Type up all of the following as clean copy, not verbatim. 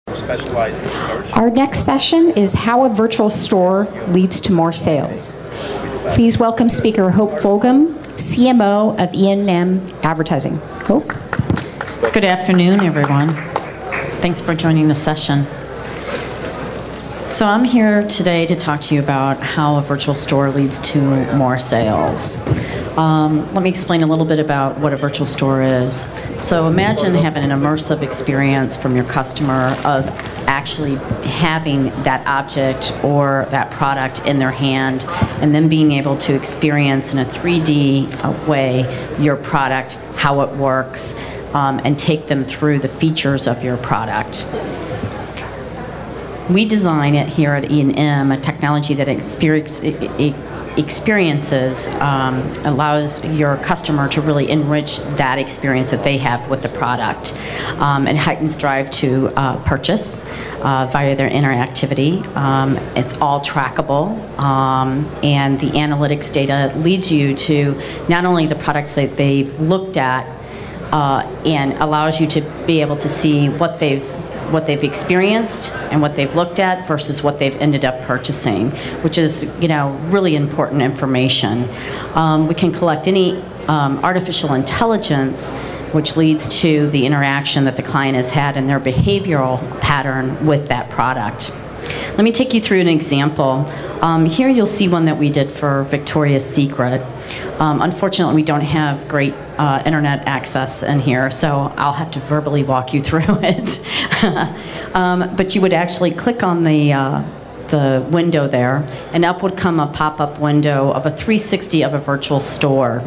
Our next session is How a Virtual Store Leads to More Sales. Please welcome speaker Hope Fulgham, CMO of E&M Advertising. Hope? Good afternoon, everyone. Thanks for joining the session. So I'm here today to talk to you about how a virtual store leads to more sales. Let me explain a little bit about what a virtual store is. So imagine having an immersive experience from your customer of actually having that object or that product in their hand and then being able to experience in a 3D way your product, how it works, and take them through the features of your product. We design it here at E&M, a technology that allows your customer to really enrich that experience that they have with the product. It heightens drive to purchase via their interactivity. It's all trackable, and the analytics data leads you to not only the products that they've looked at and allows you to be able to see what they've experienced and what they've looked at versus what they've ended up purchasing, which is, really important information. We can collect any artificial intelligence, which leads to the interaction that the client has had and their behavioral pattern with that product. Let me take you through an example. Here you'll see one that we did for Victoria's Secret. Unfortunately, we don't have great internet access in here, so I'll have to verbally walk you through it. But you would actually click on the window there, and up would come a pop-up window of a 360 of a virtual store.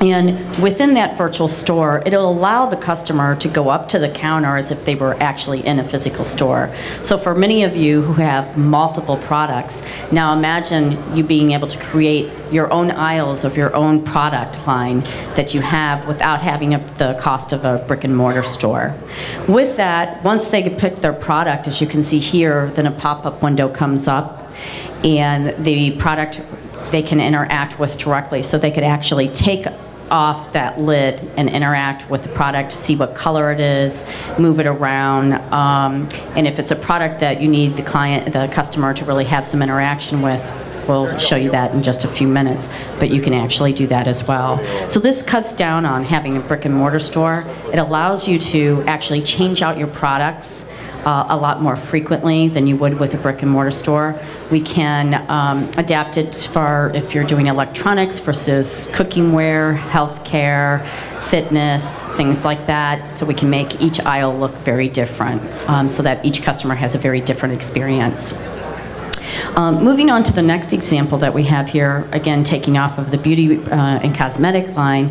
And within that virtual store, it'll allow the customer to go up to the counter as if they were actually in a physical store. So for many of you who have multiple products, now imagine you being able to create your own aisles of your own product line that you have without having the cost of a brick and mortar store. With that, once they pick their product, as you can see here, then a pop-up window comes up, and the product they can interact with directly. So they could actually take off that lid and interact with the product, see what color it is, move it around, and if it's a product that you need the customer to really have some interaction with, we'll show you that in just a few minutes, but you can actually do that as well. So this cuts down on having a brick and mortar store. It allows you to actually change out your products a lot more frequently than you would with a brick and mortar store. We can adapt it for if you're doing electronics versus cookingware, healthcare, fitness, things like that. So we can make each aisle look very different so that each customer has a very different experience. Moving on to the next example that we have here, again taking off of the beauty and cosmetic line,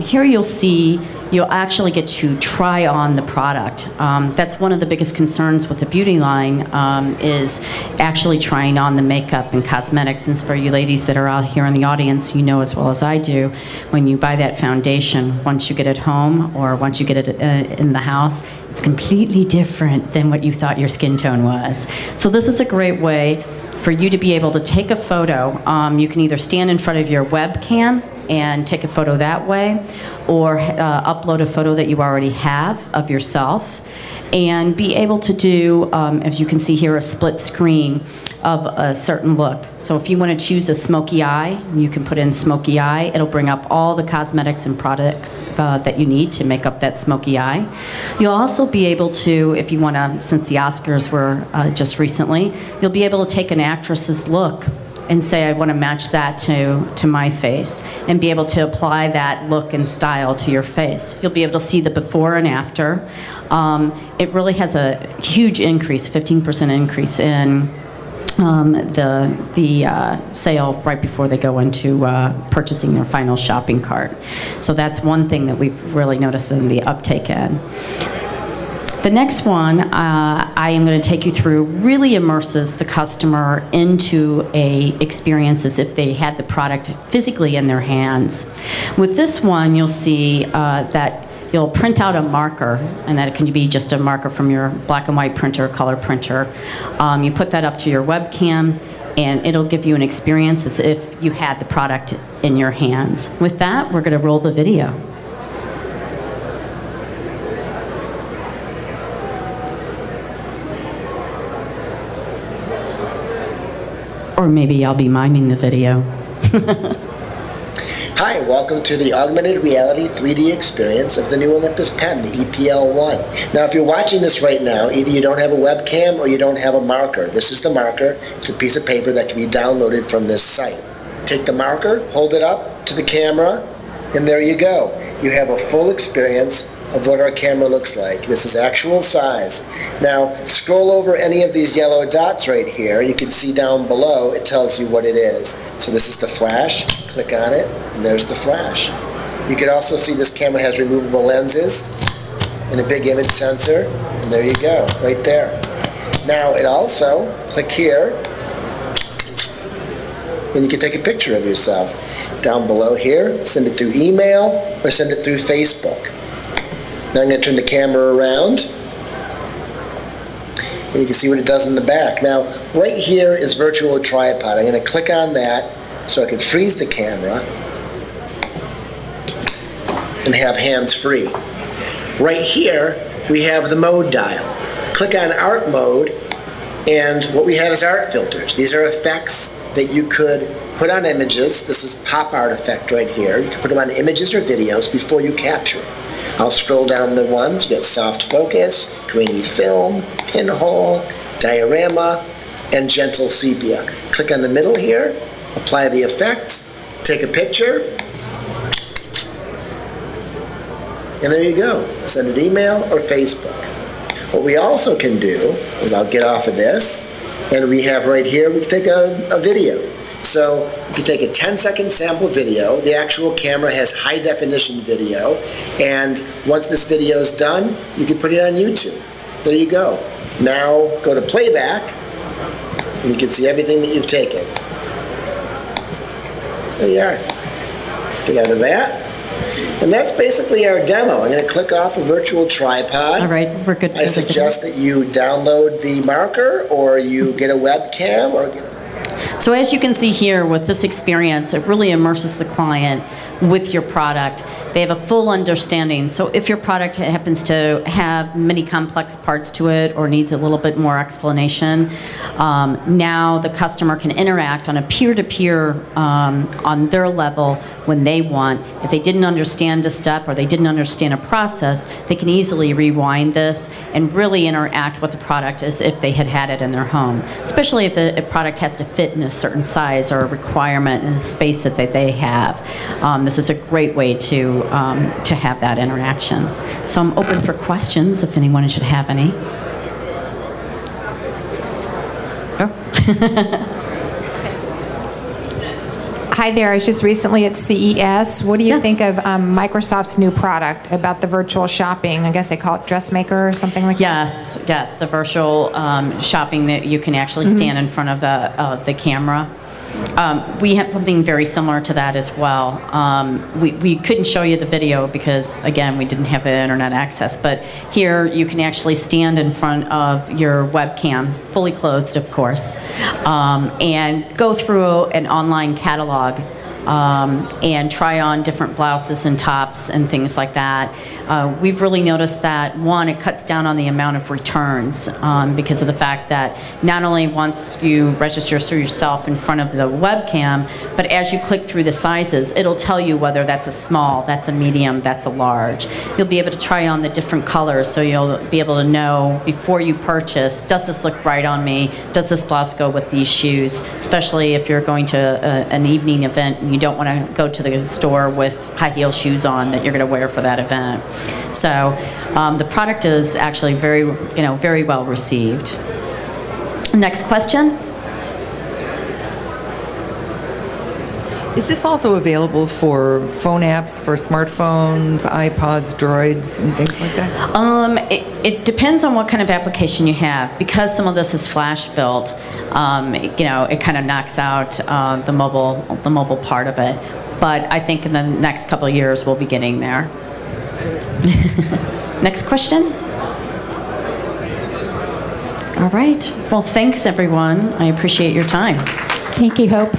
here you'll actually get to try on the product. That's one of the biggest concerns with the beauty line is actually trying on the makeup and cosmetics. And for you ladies that are out here in the audience, you know as well as I do, when you buy that foundation, once you get it home or once you get it in the house, it's completely different than what you thought your skin tone was. So this is a great way for you to be able to take a photo. You can either stand in front of your webcam and take a photo that way, or upload a photo that you already have of yourself, and be able to do, as you can see here, a split screen of a certain look. So if you want to choose a smoky eye, you can put in smoky eye. It'll bring up all the cosmetics and products that you need to make up that smoky eye. You'll also be able to, if you want to, since the Oscars were just recently, you'll be able to take an actress's look and say, I want to match that to my face, and be able to apply that look and style to your face. You'll be able to see the before and after. It really has a huge increase, 15% increase in the sale right before they go into purchasing their final shopping cart. So that's one thing that we've really noticed in the uptake in. The next one I am going to take you through really immerses the customer into a experience as if they had the product physically in their hands. With this one, you'll see that you'll print out a marker, and that it can be just a marker from your black and white printer, color printer. You put that up to your webcam, and it'll give you an experience as if you had the product in your hands. With that, we're going to roll the video. Or maybe I'll be miming the video. Hi, welcome to the augmented reality 3D experience of the new Olympus pen, the EPL1. Now, if you're watching this right now, either you don't have a webcam or you don't have a marker. This is the marker. It's a piece of paper that can be downloaded from this site. Take the marker, hold it up to the camera, and there you go. You have a full experience of what our camera looks like. This is actual size. Now, scroll over any of these yellow dots right here. You can see down below, it tells you what it is. So this is the flash. Click on it, and there's the flash. You can also see this camera has removable lenses and a big image sensor, and there you go, right there. Now, it also, click here, and you can take a picture of yourself. Down below here, send it through email or send it through Facebook. Now I'm going to turn the camera around, and you can see what it does in the back. Now, right here is virtual tripod. I'm going to click on that so I can freeze the camera and have hands free. Right here, we have the mode dial. Click on art mode, and what we have is art filters. These are effects that you could put on images. This is pop art effect right here. You can put them on images or videos before you capture it. I'll scroll down the ones. You get soft focus, grainy film, pinhole, diorama, and gentle sepia. Click on the middle here, apply the effect, take a picture, and there you go. Send an email or Facebook. What we also can do is, I'll get off of this, and we have right here, we can take a video. So you can take a 10-second sample video. The actual camera has high-definition video, and once this video is done, you can put it on YouTube. There you go. Now go to playback, and you can see everything that you've taken. There you are. Get out of that. And that's basically our demo. I'm going to click off a virtual tripod. All right, we're good. I suggest that you download the marker, or you get a webcam, or get a... So as you can see here with this experience, it really immerses the client with your product. They have a full understanding. So if your product happens to have many complex parts to it or needs a little bit more explanation, now the customer can interact on a peer-to-peer on their level when they want. If they didn't understand a step or they didn't understand a process, they can easily rewind this and really interact with the product as if they had had it in their home, especially if a product has to fit in a certain size or a requirement in the space that they have. This is a great way to have that interaction. So I'm open for questions if anyone should have any. Oh. Hi there, I was just recently at CES. What do you think of Microsoft's new product about the virtual shopping? I guess they call it Dressmaker or something like that? Yes, the virtual shopping that you can actually stand in front of the camera. We have something very similar to that as well. We couldn't show you the video because, again, we didn't have the internet access, but here you can actually stand in front of your webcam, fully clothed, of course, and go through an online catalog and try on different blouses and tops and things like that. We've really noticed that, one, it cuts down on the amount of returns because of the fact that not only once you register yourself in front of the webcam, but as you click through the sizes, it'll tell you whether that's a small, that's a medium, that's a large. You'll be able to try on the different colors, so you'll be able to know before you purchase, does this look right on me? Does this blouse go with these shoes? Especially if you're going to an evening event and you don't want to go to the store with high heel shoes on that you're going to wear for that event. So the product is actually very well received. Next question. Is this also available for phone apps, for smartphones, iPods, Droids, and things like that? It depends on what kind of application you have. Because some of this is flash built, it kind of knocks out the mobile part of it. But I think in the next couple of years we'll be getting there. Next question. All right. Well, thanks everyone. I appreciate your time. Thank you, Hope.